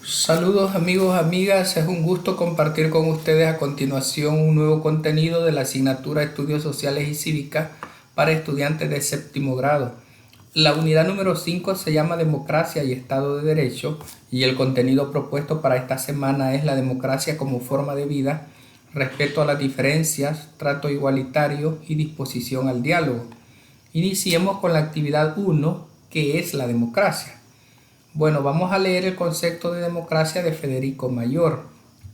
Saludos amigos, amigas, es un gusto compartir con ustedes a continuación un nuevo contenido de la asignatura Estudios Sociales y Cívica para estudiantes de séptimo grado. La unidad número 5 se llama Democracia y Estado de Derecho y el contenido propuesto para esta semana es la democracia como forma de vida, respeto a las diferencias, trato igualitario y disposición al diálogo. Iniciemos con la actividad 1, que es la democracia. Bueno, vamos a leer el concepto de democracia de Federico Mayor.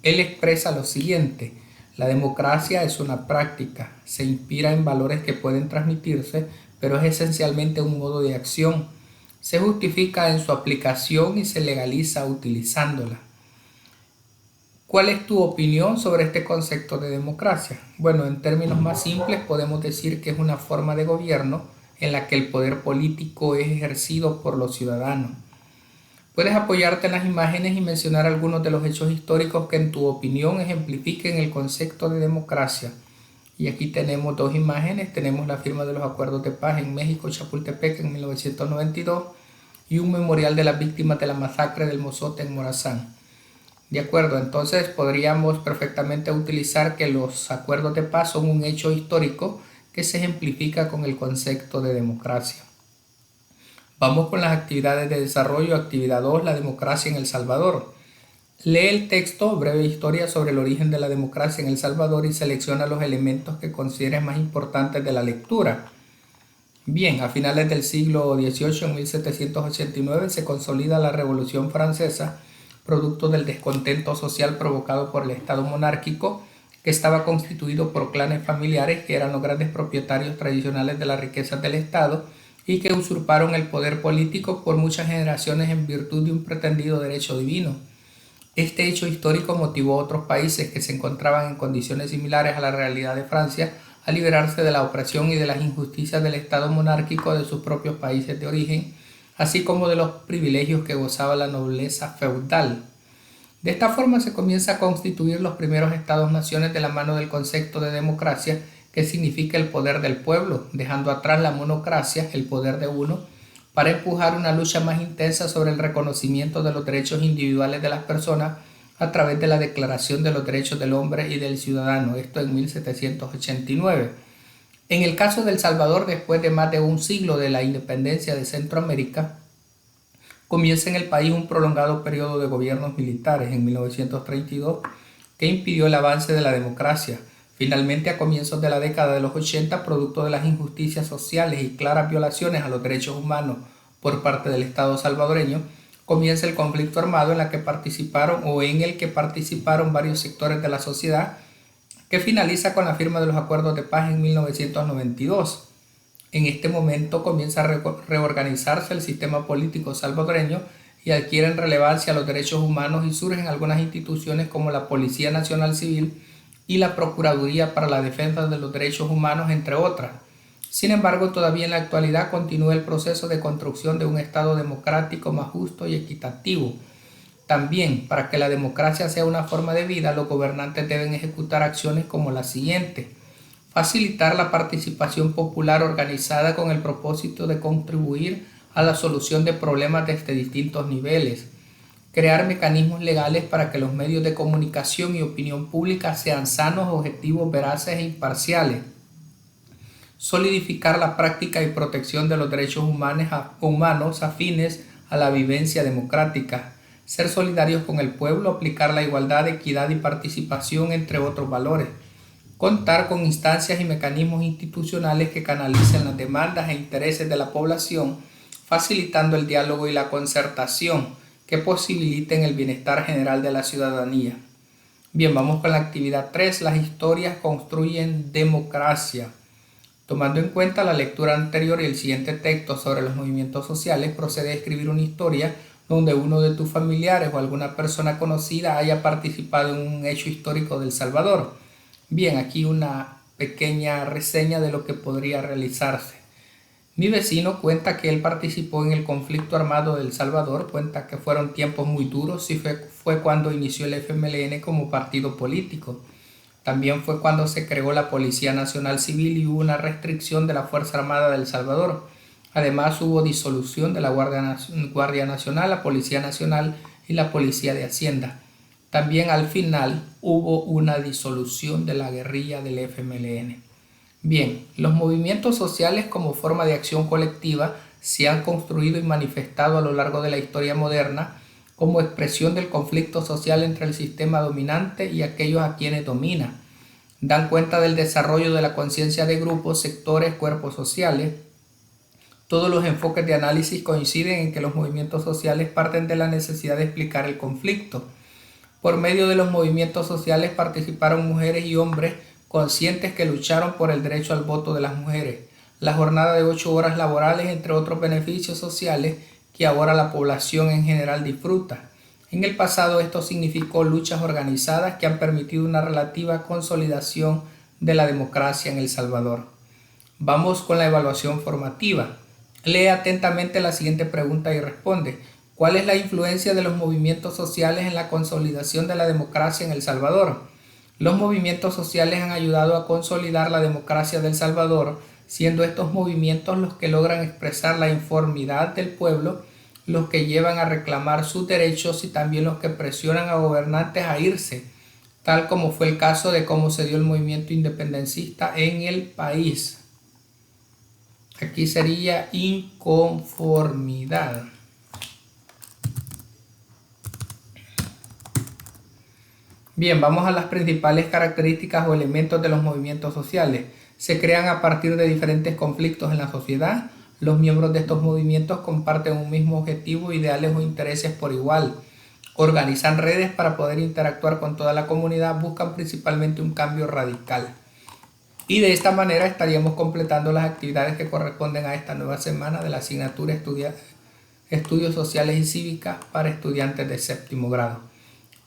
Él expresa lo siguiente: la democracia es una práctica, se inspira en valores que pueden transmitirse, pero es esencialmente un modo de acción. Se justifica en su aplicación y se legaliza utilizándola. ¿Cuál es tu opinión sobre este concepto de democracia? Bueno, en términos más simples podemos decir que es una forma de gobierno en la que el poder político es ejercido por los ciudadanos. Puedes apoyarte en las imágenes y mencionar algunos de los hechos históricos que en tu opinión ejemplifiquen el concepto de democracia. Y aquí tenemos dos imágenes. Tenemos la firma de los acuerdos de paz en México, Chapultepec, en 1992, y un memorial de las víctimas de la masacre del Mozote en Morazán. De acuerdo, entonces podríamos perfectamente utilizar que los acuerdos de paz son un hecho histórico que se ejemplifica con el concepto de democracia. Vamos con las actividades de desarrollo. Actividad 2, la democracia en El Salvador. Lee el texto, breve historia sobre el origen de la democracia en El Salvador, y selecciona los elementos que consideres más importantes de la lectura. Bien, a finales del siglo XVIII, en 1789, se consolida la Revolución Francesa, producto del descontento social provocado por el Estado monárquico, que estaba constituido por clanes familiares que eran los grandes propietarios tradicionales de las riquezas del Estado y que usurparon el poder político por muchas generaciones en virtud de un pretendido derecho divino. Este hecho histórico motivó a otros países que se encontraban en condiciones similares a la realidad de Francia a liberarse de la opresión y de las injusticias del Estado monárquico de sus propios países de origen, así como de los privilegios que gozaba la nobleza feudal. De esta forma se comienza a constituir los primeros estados-naciones de la mano del concepto de democracia, que significa el poder del pueblo, dejando atrás la monocracia, el poder de uno, para empujar una lucha más intensa sobre el reconocimiento de los derechos individuales de las personas a través de la Declaración de los Derechos del Hombre y del Ciudadano, esto en 1789. En el caso de El Salvador, después de más de un siglo de la independencia de Centroamérica, comienza en el país un prolongado periodo de gobiernos militares en 1932 que impidió el avance de la democracia. Finalmente, a comienzos de la década de los 80, producto de las injusticias sociales y claras violaciones a los derechos humanos por parte del Estado salvadoreño, comienza el conflicto armado en el que participaron varios sectores de la sociedad, que finaliza con la firma de los acuerdos de paz en 1992. En este momento comienza a reorganizarse el sistema político salvadoreño y adquieren relevancia los derechos humanos y surgen algunas instituciones como la Policía Nacional Civil y la Procuraduría para la Defensa de los Derechos Humanos, entre otras. Sin embargo, todavía en la actualidad continúa el proceso de construcción de un Estado democrático más justo y equitativo. También, para que la democracia sea una forma de vida, los gobernantes deben ejecutar acciones como la siguiente: facilitar la participación popular organizada con el propósito de contribuir a la solución de problemas desde distintos niveles, crear mecanismos legales para que los medios de comunicación y opinión pública sean sanos, objetivos, veraces e imparciales, solidificar la práctica y protección de los derechos humanos afines a la vivencia democrática, ser solidarios con el pueblo, aplicar la igualdad, equidad y participación, entre otros valores, contar con instancias y mecanismos institucionales que canalicen las demandas e intereses de la población, facilitando el diálogo y la concertación que posibiliten el bienestar general de la ciudadanía. Bien, vamos con la actividad 3. Las historias construyen democracia. Tomando en cuenta la lectura anterior y el siguiente texto sobre los movimientos sociales, procede a escribir una historia donde uno de tus familiares o alguna persona conocida haya participado en un hecho histórico de El Salvador. Bien, aquí una pequeña reseña de lo que podría realizarse. Mi vecino cuenta que él participó en el conflicto armado de El Salvador, cuenta que fueron tiempos muy duros y fue cuando inició el FMLN como partido político. También fue cuando se creó la Policía Nacional Civil y hubo una restricción de la Fuerza Armada de El Salvador. Además hubo disolución de la Guardia Nacional, la Policía Nacional y la Policía de Hacienda. También al final hubo una disolución de la guerrilla del FMLN. Bien, los movimientos sociales como forma de acción colectiva se han construido y manifestado a lo largo de la historia moderna como expresión del conflicto social entre el sistema dominante y aquellos a quienes domina. Dan cuenta del desarrollo de la conciencia de grupos, sectores, cuerpos sociales. Todos los enfoques de análisis coinciden en que los movimientos sociales parten de la necesidad de explicar el conflicto. Por medio de los movimientos sociales participaron mujeres y hombres conscientes que lucharon por el derecho al voto de las mujeres, la jornada de 8 horas laborales, entre otros beneficios sociales que ahora la población en general disfruta. En el pasado esto significó luchas organizadas que han permitido una relativa consolidación de la democracia en El Salvador. Vamos con la evaluación formativa. Lee atentamente la siguiente pregunta y responde. ¿Cuál es la influencia de los movimientos sociales en la consolidación de la democracia en El Salvador? Los movimientos sociales han ayudado a consolidar la democracia de El Salvador, siendo estos movimientos los que logran expresar la inconformidad del pueblo, los que llevan a reclamar sus derechos y también los que presionan a gobernantes a irse, tal como fue el caso de cómo se dio el movimiento independencista en el país. Aquí sería inconformidad. Bien, vamos a las principales características o elementos de los movimientos sociales. Se crean a partir de diferentes conflictos en la sociedad. Los miembros de estos movimientos comparten un mismo objetivo, ideales o intereses por igual. Organizan redes para poder interactuar con toda la comunidad, buscan principalmente un cambio radical. Y de esta manera estaríamos completando las actividades que corresponden a esta nueva semana de la asignatura Estudios Sociales y Cívicas para estudiantes de séptimo grado.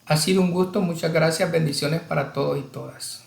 Ha sido un gusto, muchas gracias, bendiciones para todos y todas.